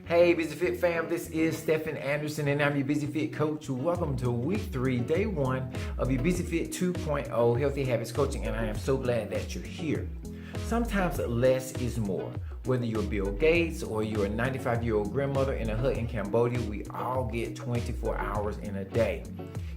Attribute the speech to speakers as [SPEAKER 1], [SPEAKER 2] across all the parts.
[SPEAKER 1] Hey Busy Fit fam, this is Stephen Anderson and I'm your Busy Fit coach. Welcome to week 3, day 1 of your Busy Fit 2.0 Healthy Habits Coaching, and I am so glad that you're here. Sometimes less is more. Whether you're Bill Gates or you're a 95-year-old grandmother in a hut in Cambodia, we all get 24 hours in a day.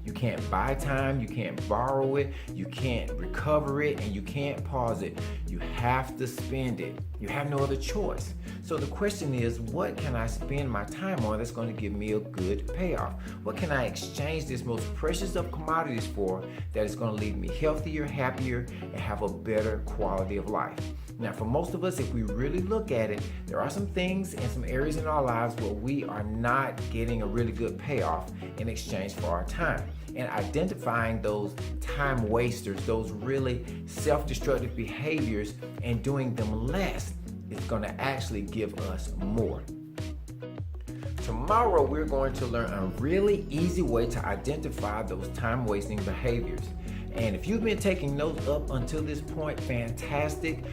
[SPEAKER 1] You can't buy time, you can't borrow it, you can't recover it, and you can't pause it. You have to spend it. You have no other choice. So the question is, what can I spend my time on that's going to give me a good payoff? What can I exchange this most precious of commodities for that is going to leave me healthier, happier, and have a better quality of life? Now, for most of us, if we really look at it, there are some things and some areas in our lives where we are not getting a really good payoff in exchange for our time. And identifying those time wasters, those really self-destructive behaviors, and doing them less is going to actually give us more. Tomorrow, we're going to learn a really easy way to identify those time-wasting behaviors. And if you've been taking notes up until this point, fantastic.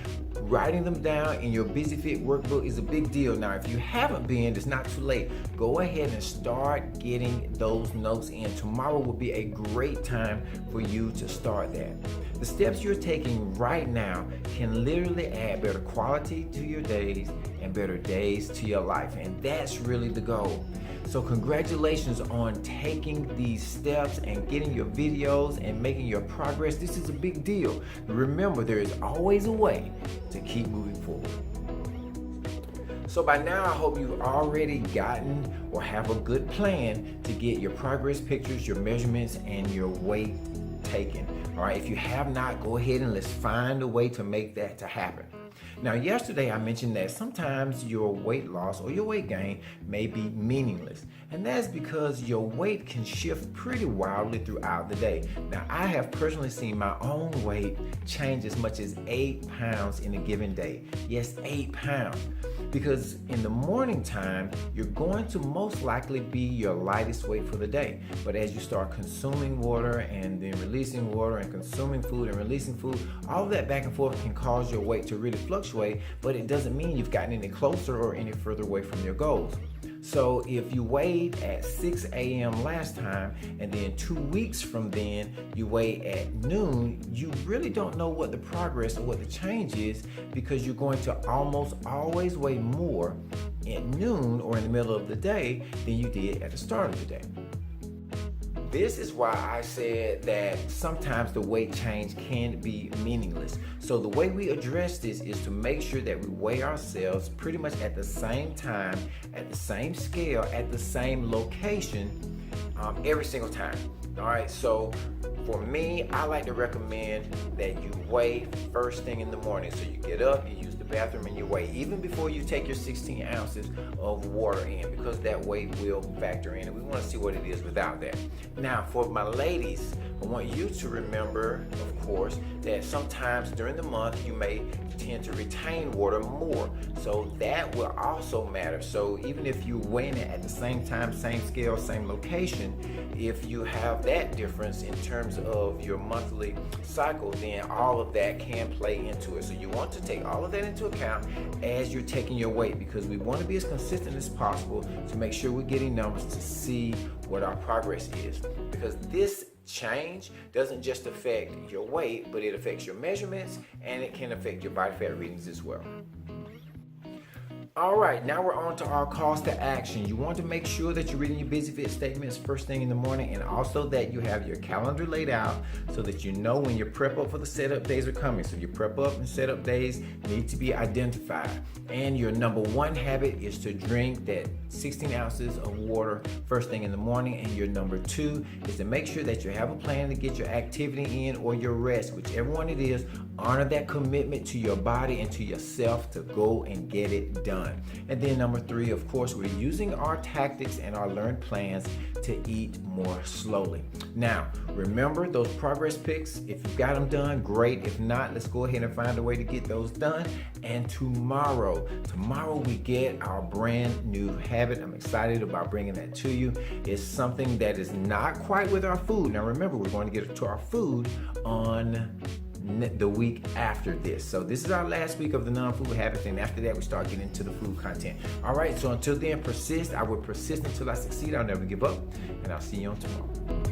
[SPEAKER 1] Writing them down in your Busy Fit workbook is a big deal. Now, if you haven't been, it's not too late. Go ahead and start getting those notes in. Tomorrow will be a great time for you to start that. The steps you're taking right now can literally add better quality to your days and better days to your life. And that's really the goal. So congratulations on taking these steps and getting your videos and making your progress. This is a big deal. Remember, there is always a way to keep moving forward. So by now, I hope you've already gotten or have a good plan to get your progress pictures, your measurements, and your weight taken. All right, if you have not, go ahead and let's find a way to make that to happen. Now, yesterday I mentioned that sometimes your weight loss or your weight gain may be meaningless, and that's because your weight can shift pretty wildly throughout the day. Now, I have personally seen my own weight change as much as 8 pounds in a given day. Yes, 8 pounds. Because in the morning time, you're going to most likely be your lightest weight for the day. But as you start consuming water and then releasing water and consuming food and releasing food, all of that back and forth can cause your weight to really fluctuate, but it doesn't mean you've gotten any closer or any further away from your goals. So if you weighed at 6 a.m. last time and then 2 weeks from then you weigh at noon, you really don't know what the progress or what the change is, because you're going to almost always weigh more at noon or in the middle of the day than you did at the start of the day. This is why I said that sometimes the weight change can be meaningless. So the way we address this is to make sure that we weigh ourselves pretty much at the same time, at the same scale, at the same location, every single time. All right, so for me, I like to recommend that you weigh first thing in the morning. So you get up, you use the bathroom, and you weigh even before you take your 16 ounces of water in, because that weight will factor in, and we want to see what it is without that. Now, for my ladies, I want you to remember, of course, that sometimes during the month you may tend to retain water more. So that will also matter. So even if you weigh it at the same time, same scale, same location, if you have that difference in terms of your monthly cycle, then all of that can play into it. So you want to take all of that into account as you're taking your weight, because we want to be as consistent as possible to make sure we're getting numbers to see what our progress is. Because this change doesn't just affect your weight, but it affects your measurements and it can affect your body fat readings as well. All right, now we're on to our calls to action. You want to make sure that you're reading your Busy Fit statements first thing in the morning, and also that you have your calendar laid out so that you know when your prep up for the setup days are coming. So your prep up and setup days need to be identified. And your number 1 habit is to drink that 16 ounces of water first thing in the morning. And your number 2 is to make sure that you have a plan to get your activity in or your rest, whichever one it is. Honor that commitment to your body and to yourself to go and get it done. And then number 3, of course, we're using our tactics and our learned plans to eat more slowly. Now, remember those progress pics. If you've got them done, great. If not, let's go ahead and find a way to get those done. And tomorrow we get our brand new habit. I'm excited about bringing that to you. It's something that is not quite with our food. Now remember, we're going to get to our food on the week after this. So this is our last week of the non-food habits, and after that we start getting into the food content. All right, so until then, persist. I will persist until I succeed. I'll never give up, and I'll see you on tomorrow.